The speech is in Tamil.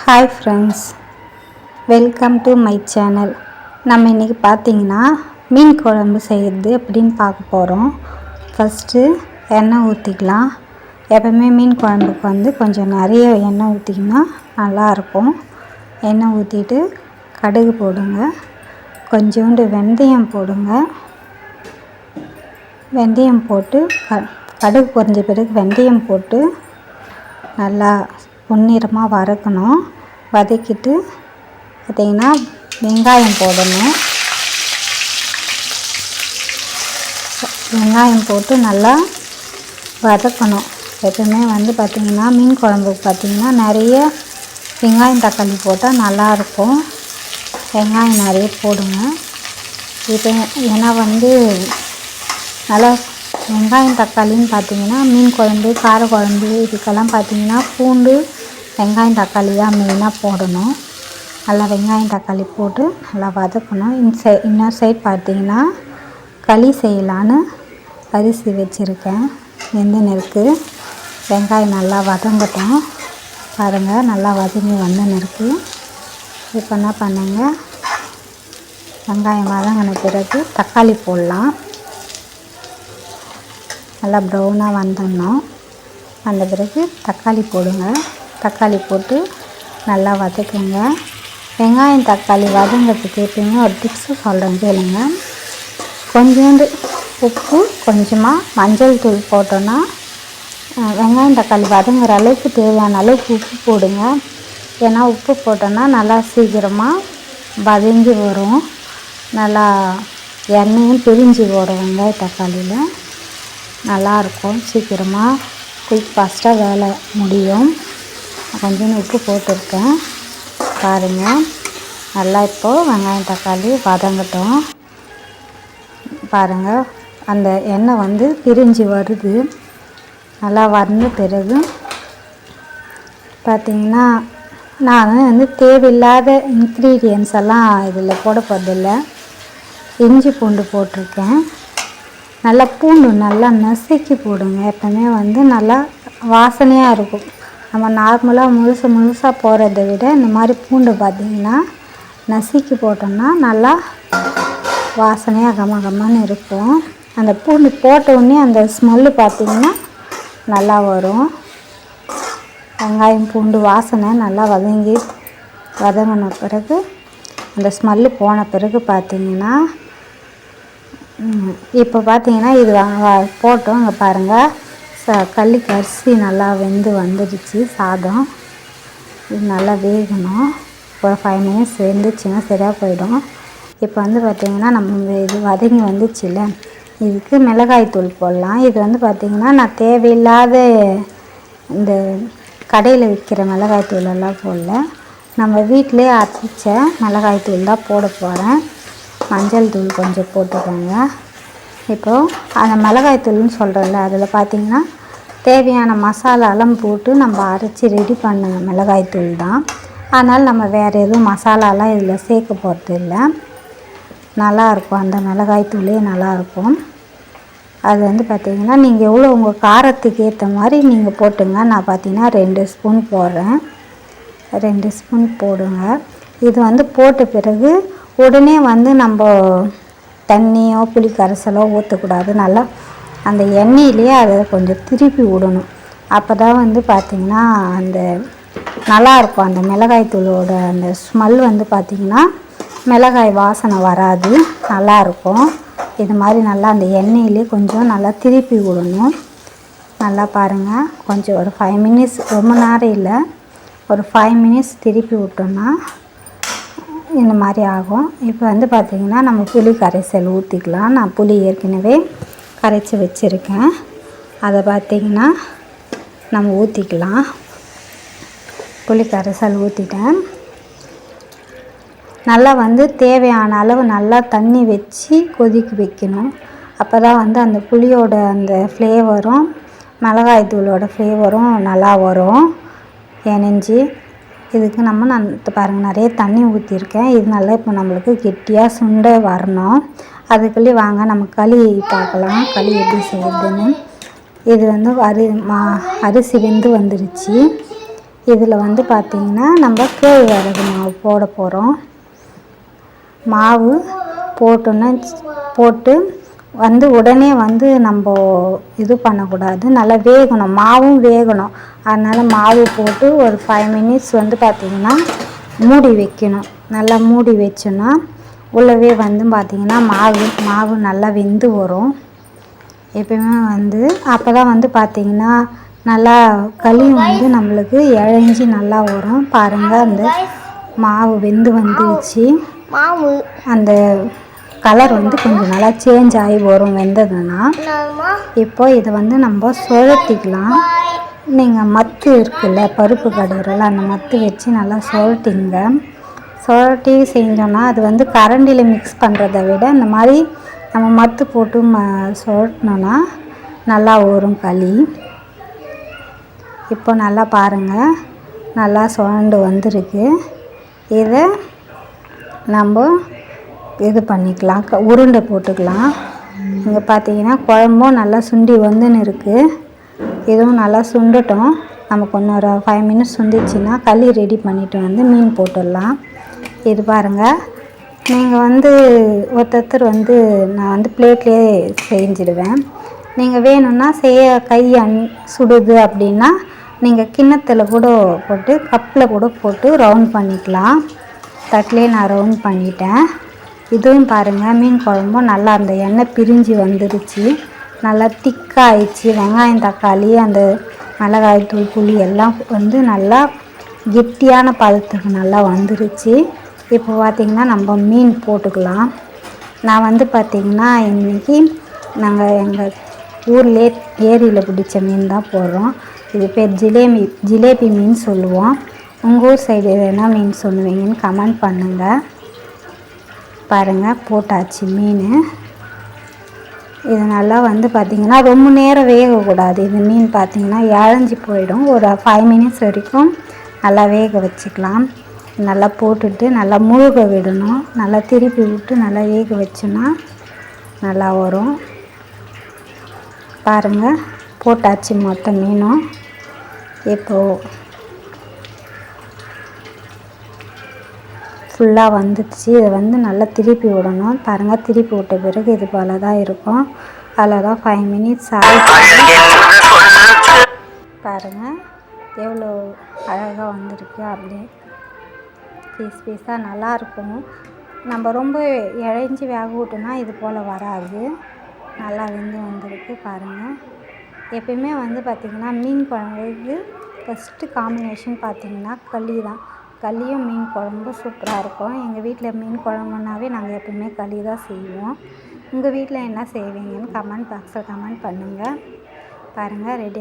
Hi friends, welcome to my channel. நம்ம இன்றைக்கி பார்த்திங்கன்னா மீன் குழம்பு செய்கிறது எப்படின்னு பார்க்க போகிறோம். ஃபஸ்ட்டு எண்ணெய் ஊற்றிக்கலாம். எப்போவுமே மீன் குழம்புக்கு கொஞ்சம் நிறைய எண்ணெய் ஊற்றிக்கினா நல்லாயிருக்கும். எண்ணெய் ஊற்றிட்டு கடுகு போடுங்க, கொஞ்சோண்டு வெந்தயம் போடுங்க. வெந்தயம் போட்டு கடுகு பொரிஞ்ச பிறகு வெந்தயம் போட்டு நல்லா பொன்னிறமாக வதக்கணும். வதக்கிட்டு பார்த்திங்கன்னா வெங்காயம் போடணும். வெங்காயம் போட்டு நல்லா வதக்கணும். எப்பவுமே பார்த்திங்கன்னா மீன் குழம்புக்கு பார்த்திங்கன்னா நிறைய வெங்காயம் தக்காளி போட்டால் நல்லாயிருக்கும். வெங்காயம் நிறைய போடுங்க. இப்போ ஏன்னா நல்லா வெங்காயம் தக்காளின்னு பார்த்திங்கன்னா மீன் குழம்பு, கார குழம்பு இதுக்கெல்லாம் பார்த்திங்கன்னா பூண்டு வெங்காயம் தக்காளி தான் மெயினாக போடணும். நல்லா வெங்காயம் தக்காளி போட்டு நல்லா வதக்கணும். இன்னொரு சைட் பார்த்திங்கன்னா களி செய்யலான்னு அரிசி வச்சுருக்கேன். வெந்துன்னு இருக்குது. வெங்காயம் நல்லா வதங்கட்டும். பாருங்கள், நல்லா வதங்கி வந்துன்னு இருக்குது. இப்போ என்ன பண்ணுங்க, வெங்காயம் வதங்கின பிறகு தக்காளி போடலாம். நல்லா ப்ரௌனாக வந்துடணும். அந்த பிறகு தக்காளி போடுங்க. தக்காளி போட்டு நல்லா வதக்குங்க. வெங்காயம் தக்காளி வதங்கிறதுக்கு எப்பயுமே ஒரு டிப்ஸு சொல்கிறேன் கேளுங்க. கொஞ்சோண்டு உப்பு, கொஞ்சமாக மஞ்சள் தூள் போட்டோன்னா வெங்காயம் தக்காளி வதங்குற அளவுக்கு தேவையான அளவுக்கு உப்பு போடுங்க. ஏன்னா உப்பு போட்டோன்னா நல்லா சீக்கிரமாக வதங்கி வரும். நல்லா எண்ணெயும் பிரிஞ்சு வரும். வெங்காய தக்காளியில் நல்லாயிருக்கும். சீக்கிரமாக குயிக் ஃபாஸ்ட்டாக வேலை முடியும். கொஞ்சம் உப்பு போட்டிருக்கேன். பாருங்கள், நல்லா இப்போது வெங்காயம் தக்காளி வதங்கட்டும். பாருங்கள், அந்த எண்ணெய் பிரிஞ்சு வருது. நல்லா வந்த பிறகு பார்த்திங்கன்னா நான் தேவையில்லாத இன்க்ரீடியன்ஸ் எல்லாம் இதில் போட போகிறதில்ல. இஞ்சி பூண்டு போட்டிருக்கேன். நல்லா பூண்டு நல்லா நசுக்கி போடுங்க. எப்போவுமே நல்லா வாசனையாக இருக்கும். நம்ம நார்மலாக முழுசாக போடுறத விட இந்த மாதிரி பூண்டு பார்த்திங்கன்னா நசுக்கி போட்டோம்னா நல்லா வாசனையாக கமன்னு இருக்கும். அந்த பூண்டு போட்டவுடனே அந்த ஸ்மெல்லு பார்த்திங்கன்னா நல்லா வரும். வெங்காயம் பூண்டு வாசனை நல்லா வதங்கின பிறகு அந்த ஸ்மெல்லு போன பிறகு பார்த்திங்கன்னா இப்போ பார்த்திங்கன்னா இது போட்டோம். இங்கே பாருங்கள், கல்லிக்கு அரிசி நல்லா வெந்து வந்துடுச்சு. சாதம் இது நல்லா வேகணும். ஒரு 5 மினிட்ஸ் வெந்துச்சுன்னா சரியாக போயிடும். இப்போ பார்த்திங்கன்னா நம்ம இது வதங்கி வந்துச்சுல்ல, இதுக்கு மிளகாய் தூள் போடலாம். இது பார்த்திங்கன்னா நான் தேவையில்லாத இந்த கடையில் விற்கிற மிளகாய் தூளெல்லாம் போடல. நம்ம வீட்டிலே அரைச்ச மிளகாய் தூள் தான் போட போகிறேன். மஞ்சள் தூள் கொஞ்சம் போட்டுக்கோங்க. இப்போது அந்த மிளகாய் தூள்னு சொல்கிறோம்ல, அதில் பார்த்திங்கன்னா தேவையான மசாலாலாம் போட்டு நம்ம அரைச்சி ரெடி பண்ண மிளகாய் தூள் தான். அதனால் நம்ம வேறு எதுவும் மசாலாலாம் இதில் சேர்க்க போகிறது இல்லை. நல்லாயிருக்கும். அந்த மிளகாய் தூளே நல்லாயிருக்கும். அது பார்த்திங்கன்னா நீங்கள் எவ்வளோ உங்கள் காரத்துக்கு ஏற்ற மாதிரி நீங்கள் போட்டுங்க. நான் பார்த்திங்கன்னா 2 ஸ்பூன் போடுறேன். 2 ஸ்பூன் போடுங்க. இது போட்ட பிறகு உடனே நம்ம தண்ணியோ புளி கரைசலோ ஊற்றக்கூடாது. நல்லா அந்த எண்ணெயிலே அதை கொஞ்சம் திருப்பி விடணும். அப்போ தான் பார்த்திங்கன்னா அந்த நல்லாயிருக்கும். அந்த மிளகாய் தூளோட அந்த ஸ்மெல் பார்த்திங்கன்னா மிளகாய் வாசனை வராது, நல்லாயிருக்கும். இது மாதிரி நல்லா அந்த எண்ணெயிலே கொஞ்சம் நல்லா திருப்பி விடணும். நல்லா பாருங்கள், கொஞ்சம் ஒரு 5 மினிட்ஸ், ரொம்ப நேரம் இல்லை, ஒரு 5 மினிட்ஸ் திருப்பி விட்டோன்னா இந்த மாதிரி ஆகும். இப்போ பார்த்திங்கன்னா நம்ம புளி கரைசல் ஊற்றிக்கலாம். நான் புளி ஏற்கனவே கரைச்சி வச்சுருக்கேன். அதை பார்த்திங்கன்னா நம்ம ஊற்றிக்கலாம். புளி கரைசல் ஊற்றிட்டேன். நல்லா தேவையான அளவு நல்லா தண்ணி வச்சு கொதிக்க வைக்கணும். அப்போ தான் அந்த புளியோட அந்த ஃப்ளேவரும் மிளகாய் தூளோட ஃப்ளேவரும் நல்லா வரும் இணைஞ்சி. இதுக்கு நான் பாருங்கள் நிறைய தண்ணி ஊற்றிருக்கேன். இது நல்லா இப்போ நம்மளுக்கு கெட்டியாக சுண்ட வரணும். அதுக்குள்ளே வாங்க நம்ம களி பார்க்கலாம், களி எப்படி செய்யுதுன்னு. இது அரிசி வெந்து வந்துருச்சு. இதில் வந்து பார்த்திங்கன்னா நம்ம கேழ்வரகு மாவு போட போகிறோம். மாவு போட்டு வந்து உடனே வந்து நம்ம இது பண்ணக்கூடாது, நல்லா வேகணும், மாவும் வேகணும். அதனால் மாவு போட்டு ஒரு 5 மினிட்ஸ் வந்து பார்த்திங்கன்னா மூடி வைக்கணும். நல்லா மூடி வச்சோன்னா உள்ளவே வந்து பார்த்திங்கன்னா மாவு நல்லா வெந்து வரும். எப்பயுமே வந்து அப்போ தான் வந்து பார்த்திங்கன்னா நல்லா களி வந்து நம்மளுக்கு இழைஞ்சி நல்லா வரும். பாருங்கள், அந்த மாவு வெந்து வந்துடுச்சு. அந்த கலர் வந்து கொஞ்சம் நல்லா சேஞ்ச் ஆகி வரும் வெந்ததுன்னா. இப்போ இதை வந்து நம்ம சுழட்டிக்கலாம். நீங்கள் மத்து இருக்குல்ல, பருப்பு கடையிறல, அந்த மத்து வச்சு நல்லா சுழட்டி செஞ்சோன்னா அது வந்து கரண்டியில் மிக்ஸ் பண்ணுறதை விட இந்த மாதிரி நம்ம மத்து போட்டு சுழட்டினோன்னா நல்லா வரும் களி. இப்போ நல்லா பாருங்கள், நல்லா சுழண்டு வந்திருக்கு. இதை நம்ம இது பண்ணிக்கலாம், உருண்டை போட்டுக்கலாம். இங்கே பார்த்தீங்கன்னா குழம்பும் நல்லா சுண்டி வந்துன்னு இருக்குது. இதுவும் நல்லா சுண்டட்டும். நமக்கு இன்னொரு 5 மினிட்ஸ் சுண்டிச்சுன்னா களி ரெடி பண்ணிவிட்டு வந்து மீன் போட்டுடலாம். இது பாருங்கள், நீங்கள் வந்து ஒருத்தர் வந்து நான் வந்து பிளேட்லேயே செஞ்சிடுவேன். நீங்கள் வேணும்னா கை சுடுது அப்படின்னா நீங்கள் கிண்ணத்தில் கூட போட்டு கப்பில் கூட போட்டு ரவுண்ட் பண்ணிக்கலாம். தட்டிலே நான் ரவுண்ட் பண்ணிட்டேன். இதுவும் பாருங்கள், மீன் குழம்பும் நல்லா அந்த எண்ணெய் பிரிஞ்சு வந்துடுச்சு. நல்லா திக்காக ஆயிடுச்சு. வெங்காயம், தக்காளி, அந்த மிளகாய் தூள், புளி எல்லாம் வந்து நல்லா கெட்டியான பதத்துக்கு நல்லா வந்துடுச்சு. இப்போ பார்த்திங்கன்னா நம்ம மீன் போட்டுக்கலாம். நான் வந்து பார்த்திங்கன்னா இன்றைக்கி நாங்கள் எங்கள் ஊர்லேயே ஏரியில் பிடிச்ச மீன் தான் போடுறோம். இது பேர் ஜிலேபி மீன் சொல்லுவோம். உங்கள் ஊர் சைடு என்ன மீன் சொல்லுவீங்கன்னு கமெண்ட் பண்ணுங்கள். பாருங்கள், போட்டாச்சு மீன். இது நல்லா வந்து பார்த்திங்கன்னா ரொம்ப நேரம் வேகக்கூடாது. இது மீன் பார்த்திங்கன்னா இழஞ்சி போயிடும். ஒரு 5 மினிட்ஸ் வரைக்கும் நல்லா வேக வச்சுக்கலாம். நல்லா போட்டுட்டு நல்லா முழுக விடணும். நல்லா திருப்பி விட்டு நல்லா வேக வச்சோன்னா நல்லா வரும். பாருங்கள், போட்டாச்சு மொத்த மீனும். இப்போது ஃபுல்லாக வந்துடுச்சு. இதை வந்து நல்லா திருப்பி விடணும். பாருங்கள், திருப்பி விட்ட பிறகு இது போல் தான் இருக்கும். அதில் தான் 5 மினிட்ஸ் ஆகிடுச்சு. பாருங்கள், எவ்வளோ அழகாக வந்திருக்கு. அப்படியே பீஸாக நல்லாயிருக்கும். நம்ம ரொம்ப இழைஞ்சி வேக விட்டோன்னா இது போல் வராது. நல்லா வெந்து வந்திருக்கு. பாருங்கள், எப்பயுமே வந்து பார்த்திங்கன்னா மீன் குழம்புக்கு ஃபஸ்ட்டு காம்பினேஷன் பார்த்திங்கன்னா களி தான். களியும் மீன் குழம்பு சூப்பராக இருக்கும். எங்கள் வீட்டில் மீன் குழம்புனாவே நாங்கள் எப்பவுமே களி தான் செய்வோம். உங்கள் வீட்டில் என்ன செய்வீங்கன்னு கமெண்ட் பாக்ஸில் கமெண்ட் பண்ணுங்கள். பாருங்கள், ரெடி.